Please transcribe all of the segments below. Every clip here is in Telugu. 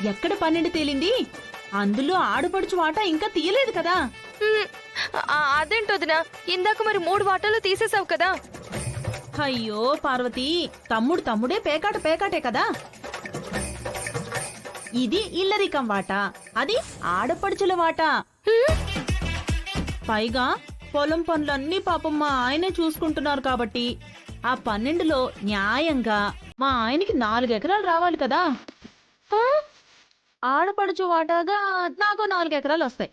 ఎక్కడ 12 తేలింది? అందులో ఆడపడుచు వాటా ఇంకా తీయలేదు కదా. అదేంటొదినా, ఇందాక మరి 3 వాటాలు తీసేసావు కదా. అయ్యో పార్వతి, తమ్ముడే పేకాటే కదా. ఇది ఇల్లరికం వాటా, అది ఆడపడుచుల వాటా. పైగా పొలం పనులన్నీ పాపం మా ఆయనే చూసుకుంటున్నారు కాబట్టి ఆ 12లో న్యాయంగా మా ఆయనకి 4 ఎకరాలు రావాలి కదా. ఆడపడుచు వాటాగా నాకు 4 ఎకరాలు వస్తాయి.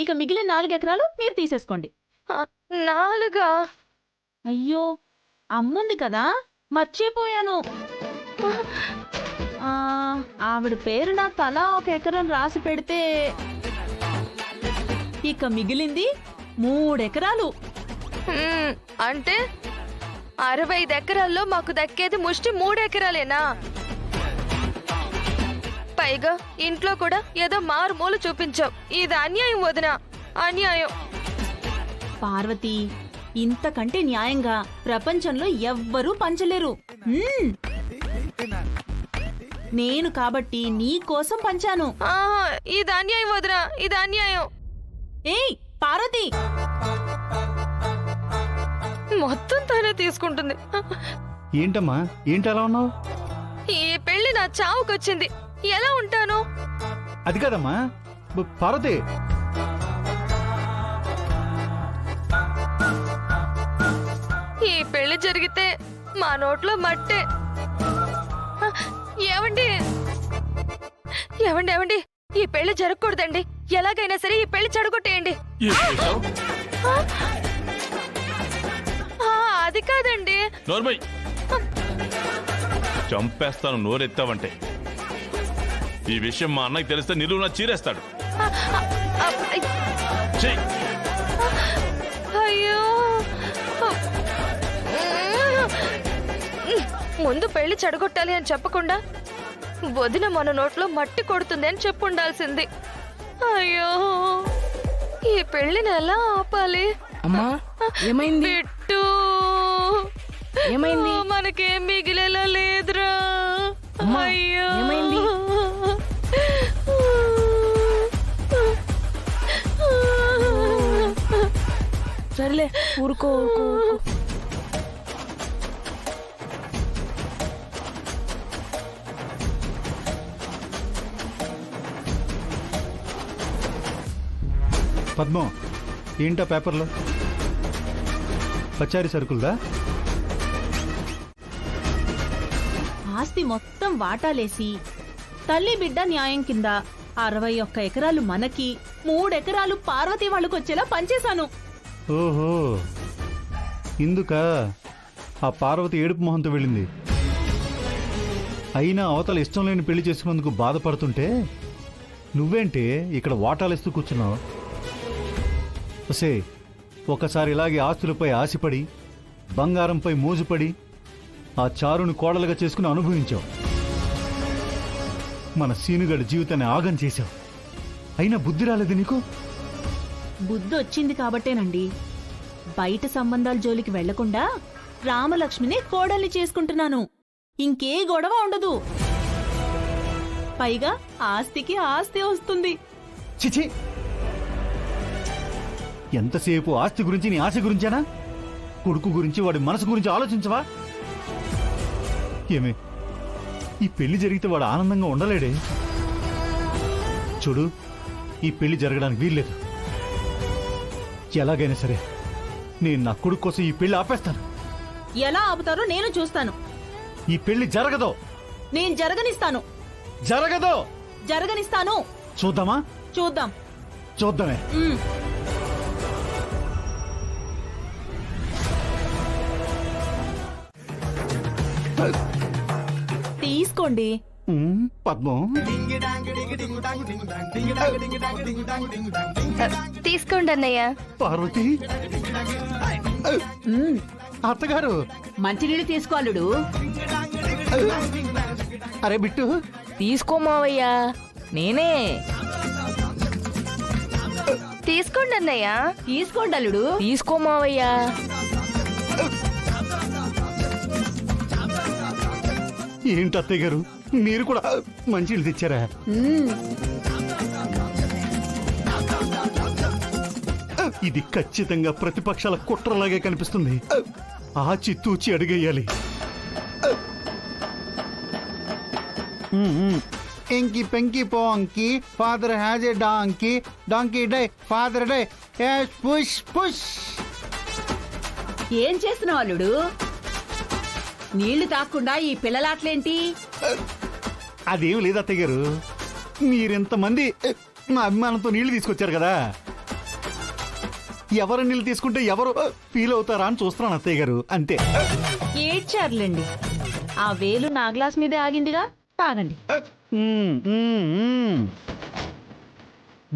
ఇక మిగిలిన 4 ఎకరాలు మీరు తీసేసుకోండి. 4? అయ్యో అమ్ముంది కదా, మర్చిపోయాను. ఆవిడ పేరున తలా 1 ఎకరం రాసి పెడితే ఇక మిగిలింది 3 ఎకరాలు. అంటే 65 ఎకరాల్లో మాకు దక్కేది ముష్టి 3 ఎకరాలేనా? పైగా ఇంట్లో కూడా ఏదో మారుమూల చూపించావు. ఇది అన్యాయం వదినా, అన్యాయం. పార్వతి, ఇంతకంటే న్యాయంగా ప్రపంచంలో ఎవ్వరూ పంచలేరు. నేను కాబట్టి నీ కోసం పంచాను. ఇది అన్యాయం వదినా, ఇది అన్యాయం. ఏయ్ పార్వతి, మొత్తం తనే తీసుకుంటుంది. ఏంటమ్మా, ఏంటి అలా ఉన్నావు? ఈ పెళ్లి నా చావుకొచ్చింది, ఎలా ఉంటాను? అది కాదమ్మా పార్వతి, ఈ పెళ్లి జరిగితే మా నోట్లో మట్టే. ఏవండి ఏవండి ఏవండి, ఈ పెళ్లి జరగకూడదండి. ఎలాగైనా సరే ఈ పెళ్లి చెడగొట్టేయండి. అది కాదండి. నోర్మై, చంపేస్తాను నోరెత్తావంటే. ఈ విషయం మా అన్నకి తెలిస్తే నిలువున చీరేస్తాడు. అయ్యో, ముందు పెళ్లి చెడగొట్టాలి అని చెప్పకుండా వదిన మన నోట్లో మట్టి కొడుతుంది అని చెప్పుండాల్సింది. అయ్యో, ఈ పెళ్లిని ఎలా ఆపాలి? అమ్మా ఏమైంది? బిట్టు, ఏమైంది? మనకేం మిగిలేలా లేదురా. అయ్యో ఏమైంది? సర్లే ఊరుకో ఊరుకో ఊరుకో. పద్మం, ఏంటా పేపర్లో? పచారీ సరుకులదా? ఆస్తి మొత్తం వాటాలేసి తల్లి బిడ్డ న్యాయం కింద 61 ఎకరాలు మనకి, 3 ఎకరాలు పార్వతి వాళ్ళకొచ్చేలా పంచేశాను. ఓహో, ఇందుక ఆ పార్వతి ఏడుపు మొహంతో వెళ్ళింది. అయినా అవతల ఇష్టం లేని పెళ్లి చేసుకున్నందుకు బాధపడుతుంటే నువ్వేంటి ఇక్కడ వాటాలిస్తూ కూర్చున్నావు? ఒసే, ఒకసారి ఇలాగే ఆస్తులపై ఆశపడి బంగారంపై మోజుపడి ఆ చారుని కోడలుగా చేసుకుని అనుభవించావు. మన సీనుగడి జీవితాన్ని ఆగం చేశావు. అయినా బుద్ధి రాలేదు నీకు? బుద్ధి వచ్చింది కాబట్టేనండి బయట సంబంధాల జోలికి వెళ్లకుండా రామలక్ష్మిని కోడల్ని చేసుకుంటున్నాను. ఇంకే గొడవ ఉండదు. పైగా ఆస్తికి ఆస్తి వస్తుంది. చిచి, ఎంతసేపు ఆస్తి గురించి నీ ఆశ గురించేనా? కొడుకు గురించి, వాడి మనసు గురించి ఆలోచించవా? ఏమే, ఈ పెళ్లి జరిగితే వాడు ఆనందంగా ఉండలేడే. చూడు, ఈ పెళ్లి జరగడానికి వీల్లేదు. ఎలాగైనా సరే నేను నా కొడుకు కోసం ఈ పెళ్లి ఆపేస్తాను. ఎలా ఆపుతారో నేను చూస్తాను. ఈ పెళ్లి జరగదు. నేను జరగనిస్తాను. జరగదు. జరగనిస్తాను. చూద్దామా? చూద్దాం. చూద్దామే. తీసుకోండి. పద్మం, తీసుకోండి అన్నయ్య. పార్వతి, అత్తగారు మంచినీళ్ళు తీసుకోవాలుడు. అరే బిట్టు, తీసుకోమావయ్యా, నేనే. తీసుకోండి అన్నయ్య. తీసుకోండి అల్లుడు. తీసుకోమావయ్యా. ఏంటి అత్తయ్య గారు మీరు కూడా మంచినీళ్ళు తెచ్చారా? ఇది ఖచ్చితంగా ప్రతిపక్షాల కుట్రలాగే కనిపిస్తుంది. ఆచితూచి అడిగేయాలి. ఎంకి పెంకి పోంకి father has a donkey donkey die father die push push. ఏం చేస్తున్నావు అల్లుడు? నీళ్లు తాకుండా ఈ పిల్లలాట్లేంటి? అదేం లేదు అత్తయ్య గారు, మీరెంతమంది నా అభిమానంతో నీళ్లు తీసుకొచ్చారు కదా, ఎవరు నీళ్ళు తీసుకుంటే ఎవరు ఫీల్ అవుతారా అని చూస్తున్నాను అత్తయ్య గారు, అంతే. ఏడ్చారులేండి. ఆ వేలు నా గ్లాస్ మీదే ఆగిందిగా, తాగండి.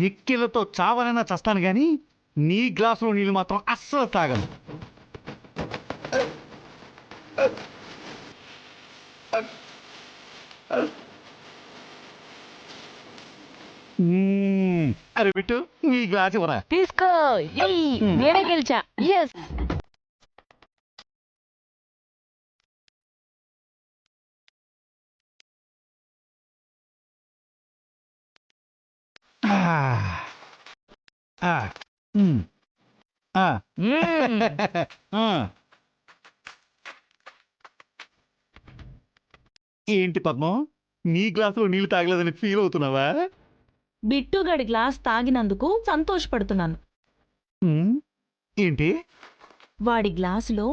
ఎక్కిలతో చావనైనా చస్తాను గాని నీ గ్లాసులో నీళ్ళు మాత్రం అస్సలు తాగను. అరే బిట్టు, నీ గ్లాస్ ఇవ్వరా? తీసుకో. నేనే గెలిచా. ఎస్. ఏంటి పద్మం, నీ గ్లాసులో నీళ్ళు తాగలేదని ఫీల్ అవుతున్నావా? బిట్టుగడి గ్లాస్ తాగినందుకు సంతోషపడుతున్నాను. ఏంటి? వాడి గ్లాసులో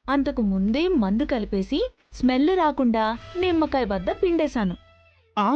అంతకు ముందే మందు కలిపేసి స్మెల్ రాకుండా నిమ్మకాయ బద్ద పిండేశాను. ఆ